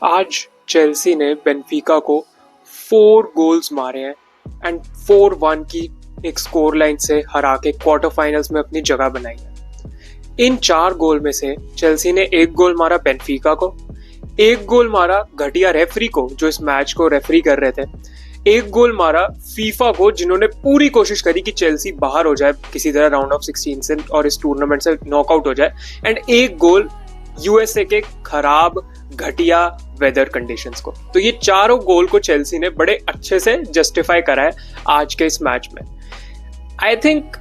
आज चेल्सी ने बेनफिका को 4 गोल्स मारे हैं एंड 4-1 की एक स्कोर लाइन से हरा के क्वार्टर फाइनल्स में अपनी जगह बनाई है। इन 4 गोल में से चेल्सी ने 1 गोल मारा बेनफिका को, 1 गोल मारा घटिया रेफरी को जो इस मैच को रेफरी कर रहे थे, 1 गोल मारा फीफा को जिन्होंने पूरी कोशिश करी कि चेल्सी बाहर हो जाए किसी तरह राउंड ऑफ 16 से और इस टूर्नामेंट से नॉकआउट हो जाए, एंड 1 गोल यूएसए के खराब घटिया वेदर कंडीशंस को। तो ये चारों गोल को चेल्सी ने बड़े अच्छे से जस्टिफाई करा है आज के इस मैच में। आई थिंक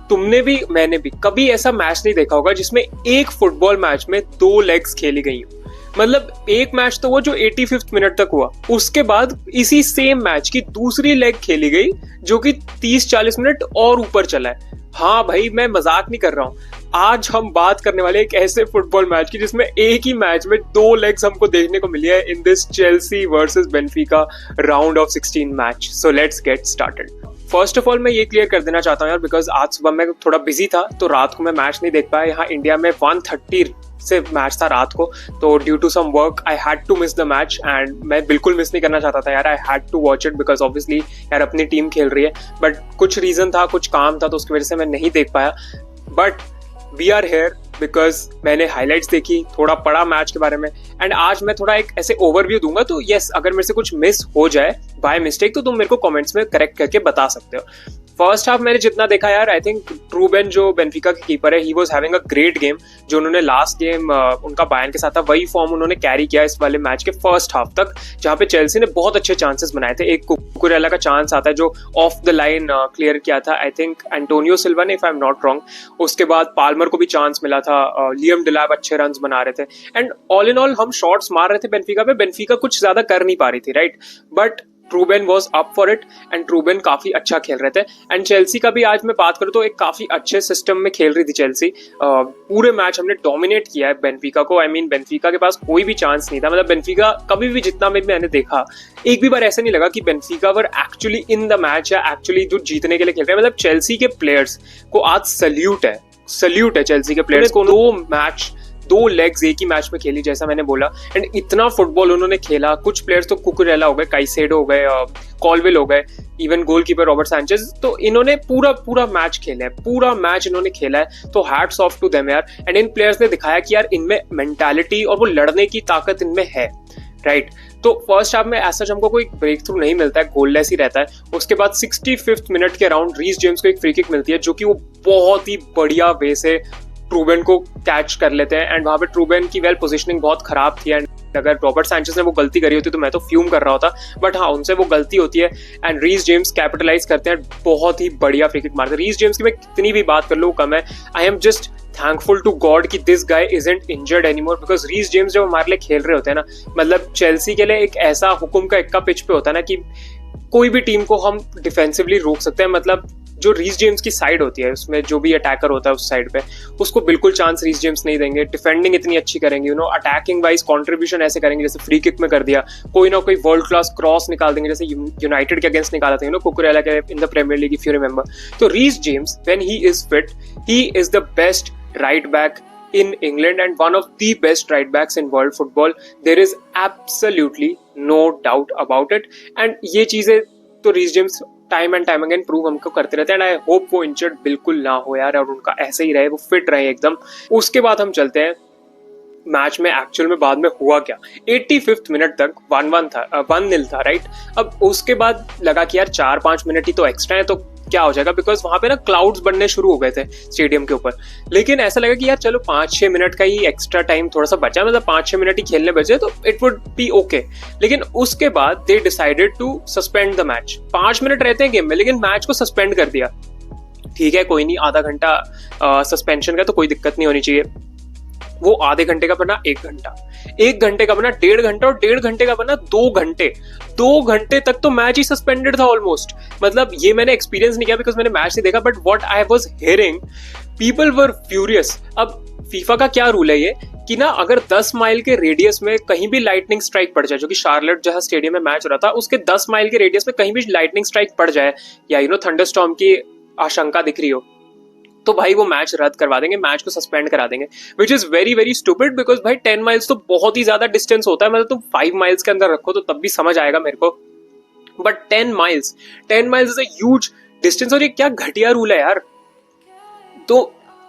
तुमने भी मैंने भी कभी ऐसा मैच नहीं देखा होगा जिसमें एक फुटबॉल मैच में 2 लेग्स खेली गई हो। मतलब एक मैच तो वो जो 85th मिनट तक हुआ, उसके बाद इसी सेम मैच की दूसरी लेग खेली गई जो कि 30-40 मिनट और ऊपर चला है। हाँ भाई, मैं मजाक नहीं कर रहा हूँ। आज हम बात करने वाले एक ऐसे फुटबॉल मैच की जिसमें एक ही मैच में 2 लेग्स हमको देखने को मिली है in this Chelsea versus Benfica round of 16 match. So let's get started. First of all मैं ये क्लियर कर देना चाहता हूँ यार, बिकॉज आज सुबह मैं थोड़ा बिजी था तो रात को मैं मैच नहीं देख पाया। यहाँ इंडिया में 1:30 से मैच था रात को, तो due to some work I had to miss the match and मैं बिल्कुल मिस नहीं करना चाहता था यार। I had to watch it because obviously यार अपनी टीम खेल रही है, बट कुछ रीजन था, कुछ काम था, तो उसकी वजह से मैं नहीं देख पाया। But we are here because मैंने हाईलाइट्स देखी, थोड़ा पढ़ा मैच के बारे में, एंड आज मैं थोड़ा एक ऐसे ओवरव्यू दूंगा। तो यस, अगर मेरे से कुछ मिस हो जाए बाय मिस्टेक तो तुम मेरे को कमेंट्स में करेक्ट करके बता सकते हो। फर्स्ट हाफ मैंने जितना देखा यार, आई थिंक ट्रूबेन जो बेनफिका के कीपर है, he was having a great game. जो उन्होंने लास्ट गेम उनका बायर्न के साथ था, वही फॉर्म उन्होंने कैरी किया इस वाले मैच के फर्स्ट हाफ तक, जहां पे चेल्सी ने बहुत अच्छे चांसेस बनाए थे। एक कुकुरेला का चांस आता है जो ऑफ द लाइन क्लियर किया था, आई थिंक एंटोनियो सिल्वा ने, if I am not wrong. उसके बाद पाल्मर को भी चांस मिला था, लियम डिलैप अच्छे रन्स बना रहे थे, एंड ऑल इन ऑल हम शॉट्स मार रहे थे बेनफिका पे। बेनफिका कुछ ज्यादा कर नहीं पा रही थी, राइट, बट ट्रूबेन was up for it and ट्रूबेन काफी अच्छा खेल रहे थे। एंड चेल्सी का भी आज मैं बात करूं तो एक काफी अच्छे सिस्टम में खेल रही थी चेल्सी। पूरे मैच हमने डोमिनेट किया है बेनफिका को। आई मीन बेनफिका के पास कोई भी चांस नहीं था। मतलब बेनफिका कभी भी, जितना भी मैंने देखा, एक भी बार ऐसा नहीं लगा कि Benfica were actually in the match या एक्चुअली जो जीतने के लिए खेल रहे हैं। मतलब चेल्सी के प्लेयर्स को आज सल्यूट है चेल्सी के प्लेयर्स को। 2 लेग्स एक ही मैच में खेली, जैसा मैंने बोला, एंड इतना फुटबॉल उन्होंने खेला। कुछ प्लेयर्स तो कुकुरेला हो गए, काइसेडो हो गए, कॉलविल हो गए, इवन गोलकीपर रॉबर्ट सैंचेज, तो इन्होंने पूरा मैच खेला है, पूरा मैच इन्होंने खेला है। तो हैट्स ऑफ टू देम यार। एंड इन प्लेयर्स ने दिखाया कि यार इनमें मेंटालिटी और वो लड़ने की ताकत इनमें है, राइट। तो फर्स्ट हाफ में ऐसा हमको कोई ब्रेक थ्रू नहीं मिलता है, गोललेस ही रहता है। उसके बाद 65th मिनट के अराउंड रीस जेम्स को एक फ्री किक मिलती है जो कि वो बहुत ही बढ़िया वे से ट्रूबेन को कैच कर लेते हैं, एंड वहां पे ट्रूबेन की वेल पोजीशनिंग बहुत खराब थी। एंड अगर रॉबर्ट सैंचेज ने वो गलती करी होती तो मैं तो फ्यूम कर रहा होता, बट हाँ, उनसे वो गलती होती है एंड रीस जेम्स कैपिटलाइज करते हैं, बहुत ही बढ़िया फ्री किक मारते हैं। रीस जेम्स की मैं कितनी भी बात कर लूँ कम है। I am just thankful to God कि this guy isn't injured anymore, because Reece James जब हमारे लिए खेल रहे होते हैं ना, मतलब चेल्सी के लिए एक ऐसा हुकुम का इक्का पिच पे होता है ना कि कोई भी टीम को हम डिफेंसिवली रोक सकते हैं। मतलब जो रीस जेम्स की साइड होती है, उसमें जो भी अटैकर होता है उस साइड पे, उसको बिल्कुल चांस रीस जेम्स नहीं देंगे। डिफेंडिंग इतनी अच्छी करेंगे, अटैकिंग वाइज कंट्रीब्यूशन ऐसे करेंगे जैसे फ्री किक में कर दिया, कोई ना कोई वर्ल्ड क्लास क्रॉस निकाल देंगे, जैसे यूनाइटेड के अगेंस्ट निकाला था कुकुरेला के in the Premier League, if you remember. तो Reece James when he is fit, he is the best right back in England and one of the best right backs in world football. There is absolutely no doubt about it. And ये चीजें तो Reece James time and time again prove हमको करते रहते हैं, एंड I hope वो injured बिल्कुल ना हो यार, और उनका ऐसे ही रहे, वो फिट रहे एकदम। उसके बाद हम चलते हैं मैच में एक्चुअल में बाद में हुआ क्या। 85th मिनट तक 1-1 था, 1-0 था, राइट। अब उसके बाद लगा कि यार 4-5 मिनट ही तो एक्स्ट्रा है तो क्या हो जाएगा, बिकॉज वहां पे ना क्लाउड्स बनने शुरू हो गए थे स्टेडियम के ऊपर। लेकिन ऐसा लगा कि यार चलो 5-6 मिनट का ही एक्स्ट्रा टाइम थोड़ा सा बचा, मतलब 5-6 मिनट ही खेलने बचे तो इट वुड बी ओके। लेकिन उसके बाद they decided to suspend the match. 5 minute रहते हैं गेम में, लेकिन मैच को सस्पेंड कर दिया। ठीक है, कोई नहीं, आधा घंटा सस्पेंशन का तो कोई दिक्कत नहीं होनी चाहिए। वो आधे घंटे का बना 1 घंटा, 1 घंटे का बना 1.5 घंटा, और 1.5 घंटे का बना 2 घंटे। 2 घंटे तक तो मैच ही सस्पेंडेड था ऑलमोस्ट। मतलब ये मैंने एक्सपीरियंस नहीं किया बिकॉज मैंने मैच नहीं देखा, but what I was hearing, people were furious. अब फीफा का क्या रूल है ये कि ना, अगर 10 माइल के रेडियस में कहीं भी लाइटनिंग स्ट्राइक पड़ जाए, जो कि शार्लेट जहां स्टेडियम में मैच हो रहा था उसके 10 माइल के रेडियस में कहीं भी लाइटनिंग स्ट्राइक पड़ जाए या थंडरस्टॉर्म की आशंका दिख रही हो, तो भाई वो मैच रद्द करवा देंगे, मैच को सस्पेंड करा देंगे, which is very very stupid because भाई 10 माइल्स तो बहुत ही ज्यादा डिस्टेंस होता है, मतलब तुम 5 माइल्स के अंदर रखो तो तब भी समझ आएगा मेरे को, but 10 miles is a huge distance. और ये क्या घटिया रूल है यार। तो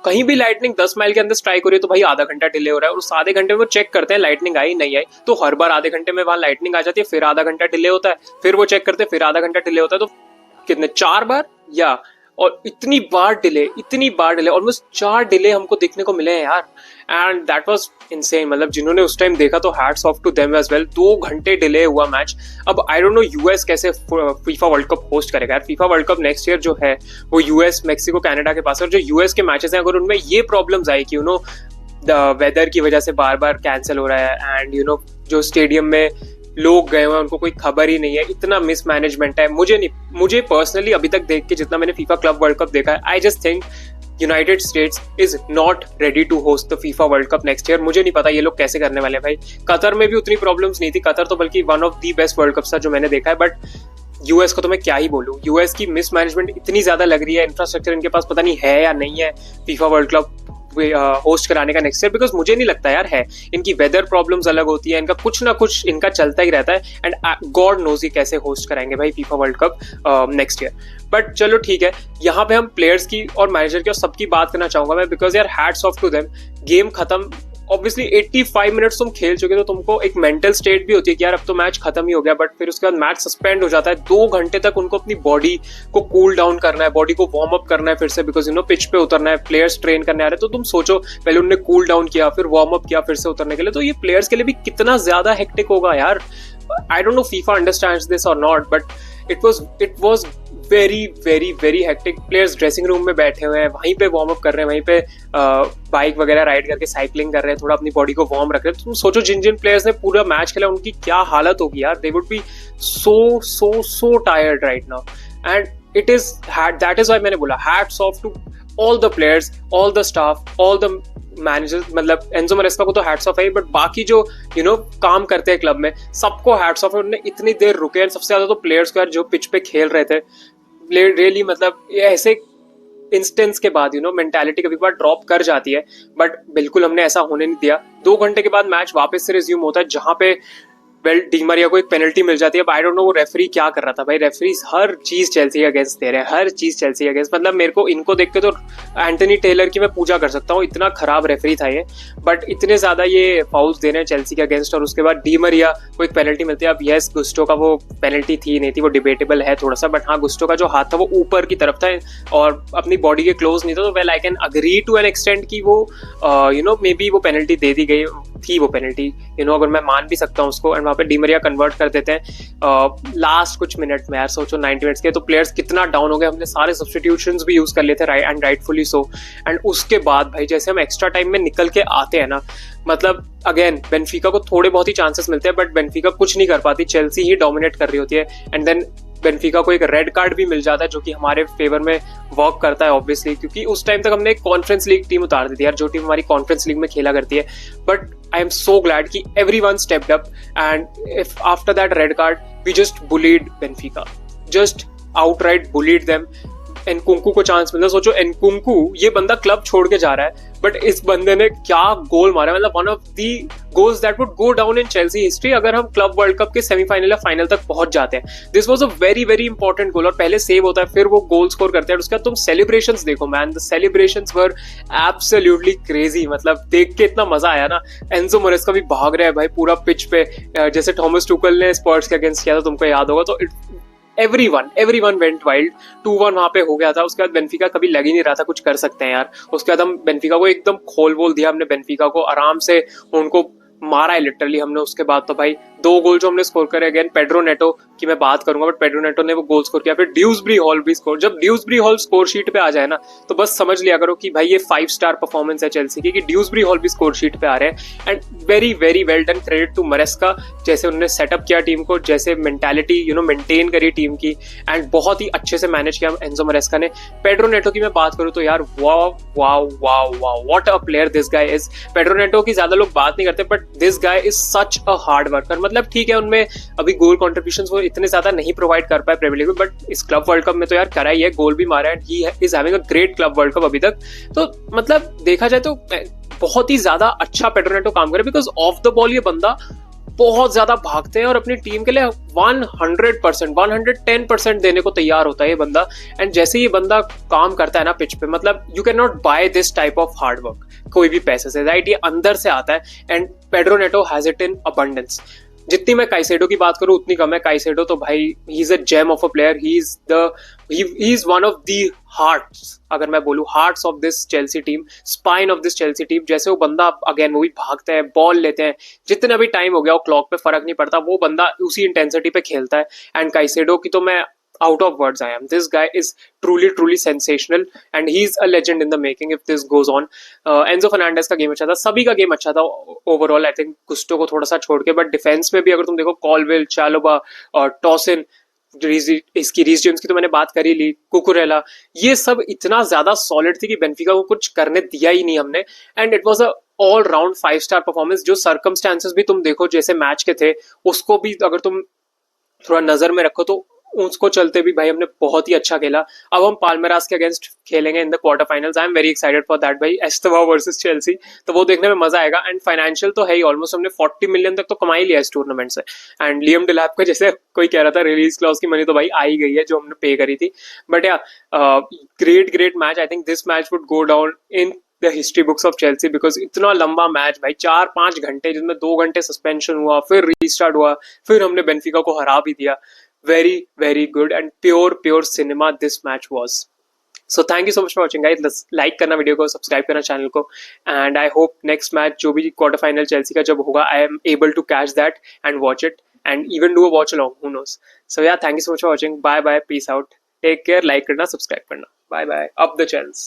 कहीं भी लाइटनिंग 10 माइल के अंदर स्ट्राइक हो रही है तो भाई आधा घंटा डिले हो रहा है, और उस आधे घंटे में वो चेक करते हैं लाइटनिंग आई नहीं आई, तो हर बार आधे घंटे में वहां लाइटनिंग आ जाती है, फिर आधा घंटा डिले होता है, फिर वो चेक करते हैं, फिर आधा घंटा डिले होता है, तो कितने 4 बार या, और इतनी बार डिले ऑलमोस्ट 4 डिले हमको देखने को मिले हैं यार, एंड दैट वाज इनसेन। मतलब जिन्होंने उस टाइम देखा तो hats off to them as well. 2 घंटे डिले हुआ मैच। अब आई डोंट नो यूएस कैसे फीफा वर्ल्ड कप होस्ट करेगा यार। FIFA World Cup next year जो है वो यूएस, मैक्सिको, कनाडा के पास है, और जो यूएस के मैचेस हैं अगर उनमें ये प्रॉब्लम्स आई कि यू नो द वेदर की वजह से बार बार कैंसिल हो रहा है, एंड यू नो जो स्टेडियम में लोग गए हुए हैं उनको कोई खबर ही नहीं है, इतना मिसमैनेजमेंट है। मुझे पर्सनली अभी तक देख के जितना मैंने फीफा क्लब वर्ल्ड कप देखा है, I just think United States is not ready to host the FIFA World Cup next year. मुझे नहीं पता ये लोग कैसे करने वाले हैं भाई। कतर में भी उतनी प्रॉब्लम्स नहीं थी, कतर तो बल्कि one of the best world cups था जो मैंने देखा है, बट यूएस को तो मैं क्या ही बोलूं। यूएस की मिसमैनेजमेंट इतनी ज्यादा लग रही है, इंफ्रास्ट्रक्चर इनके पास पता नहीं है या नहीं है फीफा वर्ल्ड कप होस्ट कराने का नेक्स्ट ईयर, बिकॉज मुझे नहीं लगता यार है। इनकी वेदर प्रॉब्लम्स अलग होती है, इनका कुछ ना कुछ इनका चलता ही रहता है, एंड गॉड नोज ही कैसे होस्ट कराएंगे भाई FIFA World Cup next year. But चलो ठीक है, यहाँ पे हम प्लेयर्स की और मैनेजर की और सबकी बात करना चाहूंगा मैं, बिकॉज यार hats off to them. Game खत्म, ऑब्वियसली 85 मिनट्स तुम खेल चुके, तो तुमको एक मेंटल स्टेट भी होती है कि यार अब तो मैच खत्म ही हो गया, बट फिर उसके बाद मैच सस्पेंड हो जाता है। 2 घंटे तक उनको अपनी बॉडी को कूल डाउन करना है, बॉडी को वार्म अप करना है फिर से, बिकॉज यू नो पिच पे उतरना है, प्लेयर्स ट्रेन करने आ रहे हैं। तो तुम सोचो, पहले उन्होंने कूल डाउन किया, फिर वार्म अप किया फिर से उतरने के लिए, तो ये प्लेयर्स के लिए भी कितना ज्यादा हेक्टिक होगा यार। I don't know FIFA understands this और not, but it was very very very hectic. Players dressing room में बैठे हुए हैं, वहीं पे वार्म अप कर रहे हैं, वहीं पे बाइक वगैरह राइड करके साइकिलिंग कर रहे हैं, थोड़ा अपनी बॉडी को वार्म रख रहे हैं। तुम सोचो जिन प्लेयर्स ने पूरा मैच खेला उनकी क्या हालत होगी यार। They would be so tired right now, and it is that is why मैंने बोला hats off to all the players, all the staff, all the manager. मतलब एंजो मरेस्का को तो हैट्स ऑफ है, बट बाकी जो यू नो काम करते हैं क्लब में सबको हैट्स ऑफ है। उन्होंने इतनी देर रुके, एंड सबसे ज्यादा तो प्लेयर्स को यार जो पिच पे खेल रहे थे रियली, मतलब ऐसे इंस्टेंस के बाद यू नो मेंटालिटी कभी बार ड्रॉप कर जाती है, बट बिल्कुल हमने ऐसा होने नहीं दिया। 2 घंटे के बाद मैच वापस से रिज्यूम होता है, जहां पे वेल डी मारिया को एक पेनल्टी मिल जाती है। अब आई डोंट नो वो रेफरी क्या कर रहा था भाई। रेफरीज हर चीज चेल्सी अगेंस्ट दे रहे हैं, हर चीज चेल्सी अगेंस्ट। मतलब मेरे को इनको देख के तो एंटनी टेलर की मैं पूजा कर सकता हूँ, इतना खराब रेफरी था ये। बट इतने ज्यादा ये फाउल्स दे रहे हैं चेल्सी के अगेंस्ट, और उसके बाद डी मारिया को एक पेनल्टी मिलती है। अब यस गुस्टो का वो पेनल्टी थी नहीं थी वो डिबेटेबल है थोड़ा सा, बट हाँ गुस्टो का जो हाथ था वो ऊपर की तरफ था और अपनी बॉडी के क्लोज नहीं था, तो well I can agree to an extent की वो यू नो मे बी वो पेनल्टी दे दी गई थी, वो पेनल्टी यू नो अगर मैं मान भी सकता हूँ उसको। एंड वहाँ पे डी मारिया कन्वर्ट कर देते हैं लास्ट कुछ मिनट में यार। सोचो 90 मिनट्स के, तो प्लेयर्स कितना डाउन हो गए। हमने सारे सब्स्टिट्यूशंस भी यूज कर लेते एंड राइटफुली सो। एंड उसके बाद भाई जैसे हम एक्स्ट्रा टाइम में निकल के आते हैं ना, मतलब अगेन बेनफिका को थोड़े बहुत ही चांसेस मिलते हैं, बट बेनफिका कुछ नहीं कर पाती, चेल्सी ही डोमिनेट कर रही होती है। एंड देन बेनफिका को एक रेड कार्ड भी मिल जाता है, जो कि हमारे फेवर में वर्क करता है ऑब्वियसली, क्योंकि उस टाइम तक हमने एक कॉन्फ्रेंस लीग टीम उतार दी थी यार, जो टीम हमारी कॉन्फ्रेंस लीग में खेला करती है। But I am so glad कि everyone stepped up, and if after that red card we just bullied Benfica, just outright bullied them. Nkunku को चांस मिलता, सोचो एनकुंकू ये बंदा क्लब छोड़ के जा रहा है, बट इस बंदे ने क्या गोल मारा, मतलब one of the goals that would go down in Chelsea history अगर हम क्लब वर्ल्ड कप के सेमीफाइनल या फाइनल तक पहुंच जाते हैं। This was a very very important गोल, और पहले सेव होता है फिर वो गोल स्कोर करते हैं। उसके बाद तुम सेलिब्रेशंस देखो man, the celebrations were absolutely crazy. मतलब देख के इतना मजा आया ना। एंजो मरेस्का भी भाग रहा है भाई पूरा पिच पे, जैसे थॉमस टुकल ने स्पर्स के अगेंस्ट किया था, तुमको याद होगा। तो एवरीवन वेंट वाइल्ड। 2-1 वहां पे हो गया था। उसके बाद बेनफिका कभी लग ही नहीं रहा था कुछ कर सकते हैं यार। उसके बाद हम बेनफिका को एकदम खोल बोल दिया हमने, बेनफिका को आराम से उनको मारा है लिटरली हमने। उसके बाद तो भाई 2 गोल जो हमने स्कोर करे, अगेन पेड्रो नेटो की मैं बात करूंगा, बट पेड्रो नेटो ने वो गोल स्कोर किया। फिर ड्यूसबरी हॉल भी स्कोर। जब ड्यूसबरी हॉल स्कोर शीट पे आ जाए ना, तो बस समझ लिया करो कि भाई ये 5 स्टार परफॉर्मेंस है चेल्सी की, कि ड्यूसबरी हॉल भी स्कोर शीट पे आ रहे हैं। And very very well done, credit to Maresca, जैसे उन्होंने सेटअप किया टीम को, जैसे मेंटालिटी यू नो मेंटेन करी टीम की, एंड बहुत ही अच्छे से मैनेज किया एंजो मरेस्का ने। पेड्रो नेटो की मैं बात करूं तो यार wow what a player this guy is. Pedro Neto की ज्यादा लोग बात नहीं करते, but this guy is such a hard worker. मतलब ठीक है उनमें अभी गोल कॉन्ट्रीब्यूशंस वो इतने ज्यादा नहीं प्रोवाइड कर पाए प्रीमियर लीग में, बट इस क्लब वर्ल्ड कप में तो यार करा ही है, गोल भी मारा है. He is having a great club world cup अभी तक. तो मतलब देखा जाए तो बहुत ही ज्यादा अच्छा पेड्रो नेटो काम करे, बिकॉज ऑफ द बॉल ये बंदा बहुत ज्यादा भागते हैं और अपनी टीम के लिए 100%, 110% देने को तैयार होता है ये बंदा. एंड जैसे ये बंदा काम करता है ना पिच पे, मतलब you can not buy this type of hard work कोई भी पैसे से, राइट. ये अंदर से आता है and Pedro Neto has it in abundance. जितनी मैं काइसेडो की बात करूं उतनी कम है. काइसेडो तो भाई he is a gem of a player. He is one of the hearts, अगर मैं बोलूं hearts of this Chelsea team, spine of this Chelsea team. जैसे वो बंदा अगेन वो भी भागते हैं, बॉल लेते हैं, जितना भी टाइम हो गया वो क्लॉक पे फर्क नहीं पड़ता, वो बंदा उसी इंटेंसिटी पे खेलता है. एंड काइसेडो की तो मैं out of words I am. This guy is truly sensational and he's a legend in the making if this goes on. Enzo Fernandez का गेम अच्छा था, सभी का गेम अच्छा था ओवरऑल. आई थिंक गुस्टो को थोड़ा सा छोड़ के, बट डिफेंस में भी अगर तुम देखो कॉलविल, चालोबा और टॉसिन, इसकी रीस जेम्स की तो मैंने बात करी ली, कुकुरेला, ये सब इतना ज्यादा सॉलिड थी कि बेंफिका को कुछ करने दिया ही नहीं हमने. And it was a all round 5 star performance. जो सर्कमस्टांसेस भी तुम देखो जैसे मैच के थे, उसको भी अगर तुम थोड़ा नजर में रखो तो उसको चलते भी भाई हमने बहुत ही अच्छा खेला. अब हम पाल्मेरास के अगेंस्ट खेलेंगे in the quarter finals. I am very excited for that भाई, एस्तेवा वर्सेस चेल्सी, तो वो देखने में मजा आएगा. एंड फाइनेंशियल तो है ही, ऑलमोस्ट हमने 40 मिलियन तक तो कमा ही लिया इस टूर्नामेंट से. एंड लियम डिलैप का जैसे कोई कह रहा था रिलीज क्लॉज की मनी तो भाई आ ही गई है जो हमने पे करी थी. बट या great match. I think this match would go down in the history books of Chelsea, because इतना लंबा मैच भाई, 4-5 घंटे, जिसमें 2 घंटे सस्पेंशन हुआ, फिर रीस्टार्ट हुआ, फिर हमने बेंफिका को हरा भी दिया. very good and pure cinema this match was. So thank you so much for watching guys. Like करना वीडियो को, सब्सक्राइब करना चैनल को, and I hope next match जो भी क्वार्टर फाइनल चेल्सी का जब होगा, I am able to catch that and watch it and even do a watch along, who knows. So yeah thank you so much for watching. Bye bye, peace out, take care. Like करना, subscribe करना. Bye bye, up the channels.